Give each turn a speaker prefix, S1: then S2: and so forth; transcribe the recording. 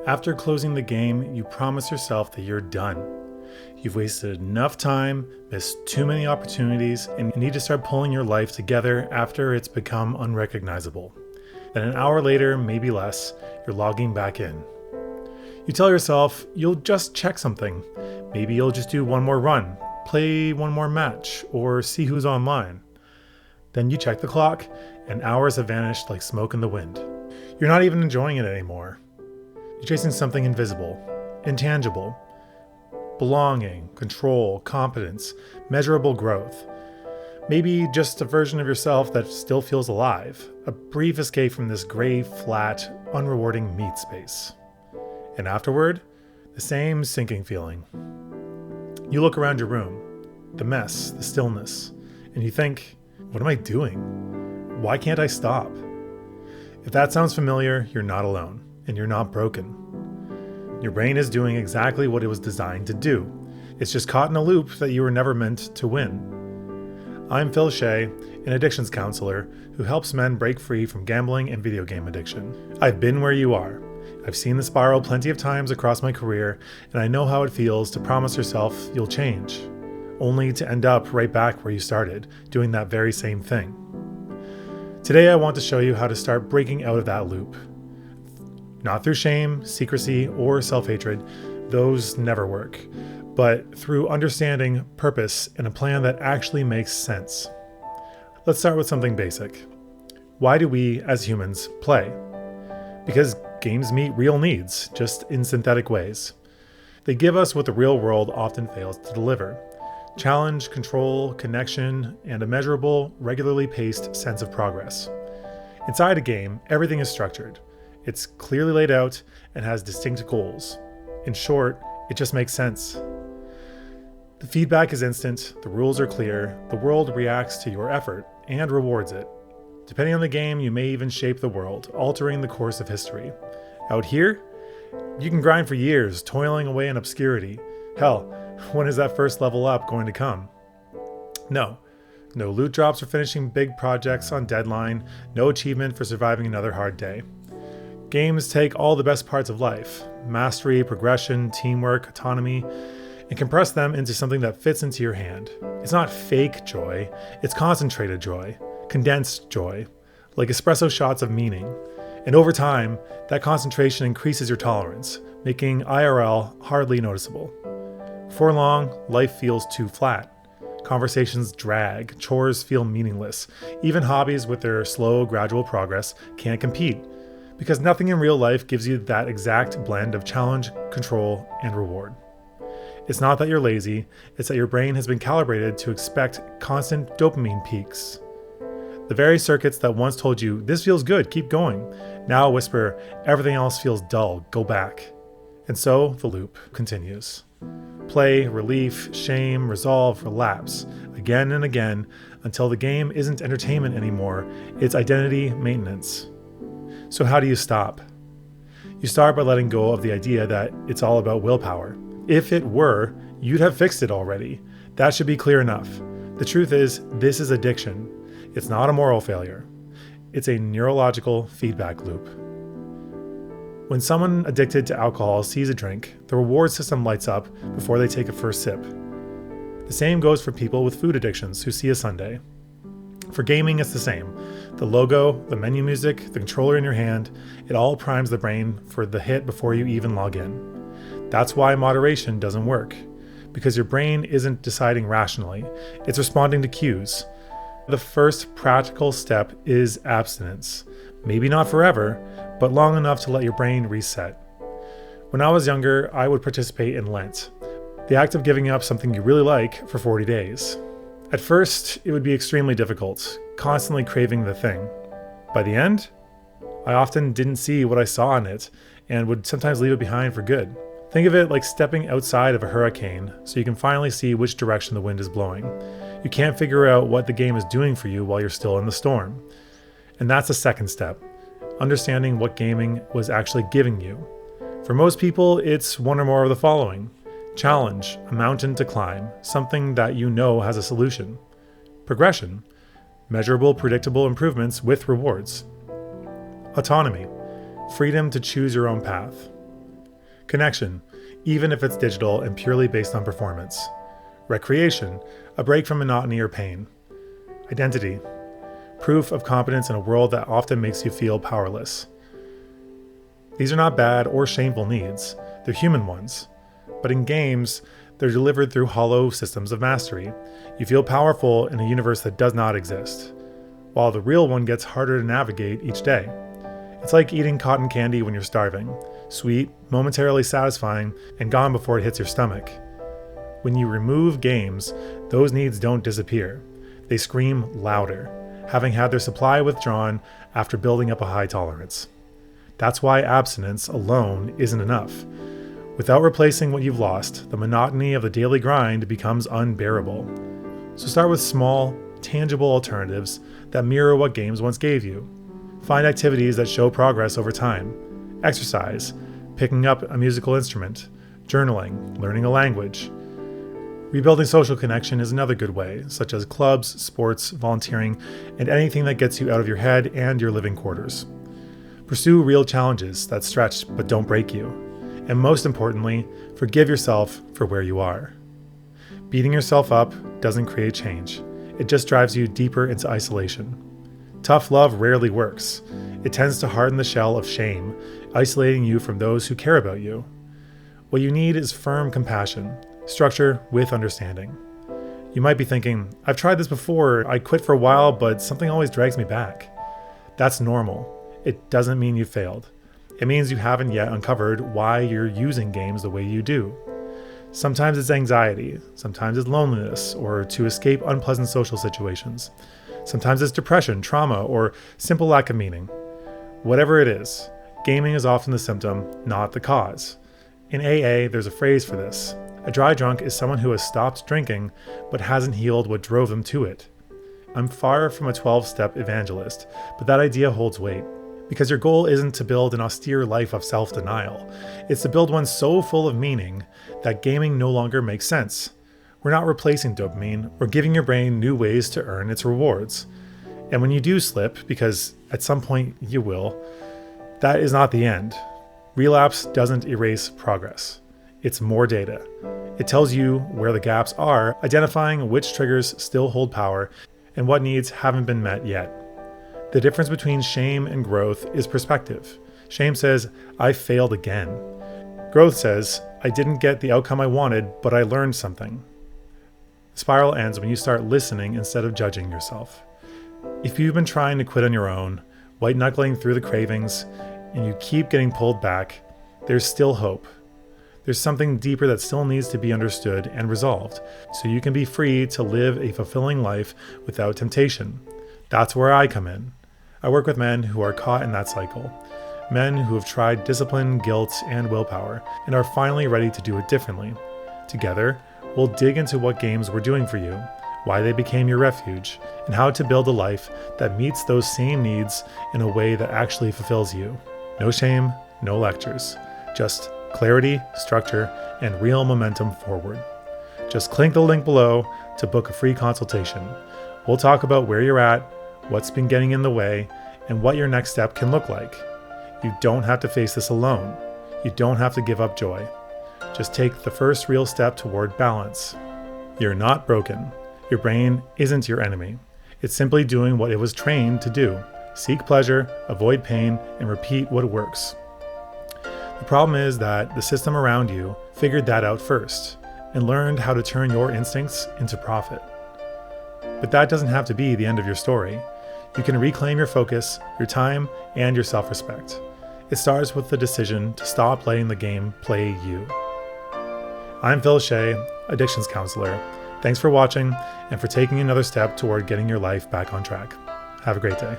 S1: After closing the game, you promise yourself that you're done. You've wasted enough time, missed too many opportunities, and you need to start pulling your life together after it's become unrecognizable. Then an hour later, maybe less, you're logging back in. You tell yourself you'll just check something. Maybe you'll just do one more run, play one more match, or see who's online. Then you check the clock, and hours have vanished like smoke in the wind. You're not even enjoying it anymore. You're chasing something invisible, intangible. Belonging, control, competence, measurable growth. Maybe just a version of yourself that still feels alive, a brief escape from this gray, flat, unrewarding meat space. And afterward, the same sinking feeling. You look around your room, the mess, the stillness, and you think, what am I doing? Why can't I stop? If that sounds familiar, you're not alone, and you're not broken. Your brain is doing exactly what it was designed to do. It's just caught in a loop that you were never meant to win. I'm Phil Shea, an addictions counselor who helps men break free from gambling and video game addiction. I've been where you are. I've seen the spiral plenty of times across my career, and I know how it feels to promise yourself you'll change, only to end up right back where you started, doing that very same thing. Today I want to show you how to start breaking out of that loop. Not through shame, secrecy, or self-hatred. Those never work. But through understanding, purpose, and a plan that actually makes sense. Let's start with something basic. Why do we, as humans, play? Because games meet real needs, just in synthetic ways. They give us what the real world often fails to deliver. Challenge, control, connection, and a measurable, regularly paced sense of progress. Inside a game, everything is structured. It's clearly laid out and has distinct goals. In short, it just makes sense. The feedback is instant, the rules are clear, the world reacts to your effort and rewards it. Depending on the game, you may even shape the world, altering the course of history. Out here, you can grind for years, toiling away in obscurity. Hell, when is that first level up going to come? No loot drops for finishing big projects on deadline, no achievement for surviving another hard day. Games take all the best parts of life, mastery, progression, teamwork, autonomy, and compress them into something that fits into your hand. It's not fake joy, it's concentrated joy, condensed joy, like espresso shots of meaning. And over time, that concentration increases your tolerance, making IRL hardly noticeable. Before long, life feels too flat. Conversations drag, chores feel meaningless. Even hobbies with their slow, gradual progress can't compete. Because nothing in real life gives you that exact blend of challenge, control, and reward. It's not that you're lazy, it's that your brain has been calibrated to expect constant dopamine peaks. The very circuits that once told you, this feels good, keep going, now whisper, everything else feels dull, go back. And so the loop continues. Play, relief, shame, resolve, relapse, again and again, until the game isn't entertainment anymore, it's identity maintenance. So how do you stop? You start by letting go of the idea that it's all about willpower. If it were, you'd have fixed it already. That should be clear enough. The truth is, this is addiction. It's not a moral failure. It's a neurological feedback loop. When someone addicted to alcohol sees a drink, the reward system lights up before they take a first sip. The same goes for people with food addictions who see a sundae. For gaming, it's the same. The logo, the menu music, the controller in your hand, it all primes the brain for the hit before you even log in. That's why moderation doesn't work, because your brain isn't deciding rationally, it's responding to cues. The first practical step is abstinence. Maybe not forever, but long enough to let your brain reset. When I was younger, I would participate in Lent, the act of giving up something you really like for 40 days. At first, it would be extremely difficult, constantly craving the thing. By the end, I often didn't see what I saw in it and would sometimes leave it behind for good. Think of it like stepping outside of a hurricane so you can finally see which direction the wind is blowing. You can't figure out what the game is doing for you while you're still in the storm. And that's the second step, understanding what gaming was actually giving you. For most people, it's one or more of the following. Challenge, a mountain to climb, something that you know has a solution. Progression, measurable, predictable improvements with rewards. Autonomy, freedom to choose your own path. Connection, even if it's digital and purely based on performance. Recreation, a break from monotony or pain. Identity, proof of competence in a world that often makes you feel powerless. These are not bad or shameful needs, they're human ones. But in games, they're delivered through hollow systems of mastery. You feel powerful in a universe that does not exist, while the real one gets harder to navigate each day. It's like eating cotton candy when you're starving. Sweet, momentarily satisfying, and gone before it hits your stomach. When you remove games, those needs don't disappear. They scream louder, having had their supply withdrawn after building up a high tolerance. That's why abstinence alone isn't enough. Without replacing what you've lost, the monotony of the daily grind becomes unbearable. So start with small, tangible alternatives that mirror what games once gave you. Find activities that show progress over time. Exercise, picking up a musical instrument, journaling, learning a language. Rebuilding social connection is another good way, such as clubs, sports, volunteering, and anything that gets you out of your head and your living quarters. Pursue real challenges that stretch but don't break you. And most importantly, forgive yourself for where you are. Beating yourself up doesn't create change. It just drives you deeper into isolation. Tough love rarely works. It tends to harden the shell of shame, isolating you from those who care about you. What you need is firm compassion, structure with understanding. You might be thinking, I've tried this before, I quit for a while, but something always drags me back. That's normal. It doesn't mean you failed. It means you haven't yet uncovered why you're using games the way you do. Sometimes it's anxiety, sometimes it's loneliness, or to escape unpleasant social situations. Sometimes it's depression, trauma, or simple lack of meaning. Whatever it is, gaming is often the symptom, not the cause. In AA, there's a phrase for this. A dry drunk is someone who has stopped drinking, but hasn't healed what drove them to it. I'm far from a 12-step evangelist, but that idea holds weight. Because your goal isn't to build an austere life of self-denial. It's to build one so full of meaning that gaming no longer makes sense. We're not replacing dopamine, we're giving your brain new ways to earn its rewards. And when you do slip, because at some point you will, that is not the end. Relapse doesn't erase progress. It's more data. It tells you where the gaps are, identifying which triggers still hold power and what needs haven't been met yet. The difference between shame and growth is perspective. Shame says, I failed again. Growth says, I didn't get the outcome I wanted, but I learned something. The spiral ends when you start listening instead of judging yourself. If you've been trying to quit on your own, white-knuckling through the cravings, and you keep getting pulled back, there's still hope. There's something deeper that still needs to be understood and resolved, so you can be free to live a fulfilling life without temptation. That's where I come in. I work with men who are caught in that cycle. Men who have tried discipline, guilt, and willpower, and are finally ready to do it differently. Together, we'll dig into what games were doing for you, why they became your refuge, and how to build a life that meets those same needs in a way that actually fulfills you. No shame, no lectures. Just clarity, structure, and real momentum forward. Just click the link below to book a free consultation. We'll talk about where you're at, what's been getting in the way, and what your next step can look like. You don't have to face this alone. You don't have to give up joy. Just take the first real step toward balance. You're not broken. Your brain isn't your enemy. It's simply doing what it was trained to do. Seek pleasure, avoid pain, and repeat what works. The problem is that the system around you figured that out first and learned how to turn your instincts into profit. But that doesn't have to be the end of your story. You can reclaim your focus, your time, and your self-respect. It starts with the decision to stop letting the game play you. I'm Phil Shea, addictions counselor. Thanks for watching and for taking another step toward getting your life back on track. Have a great day.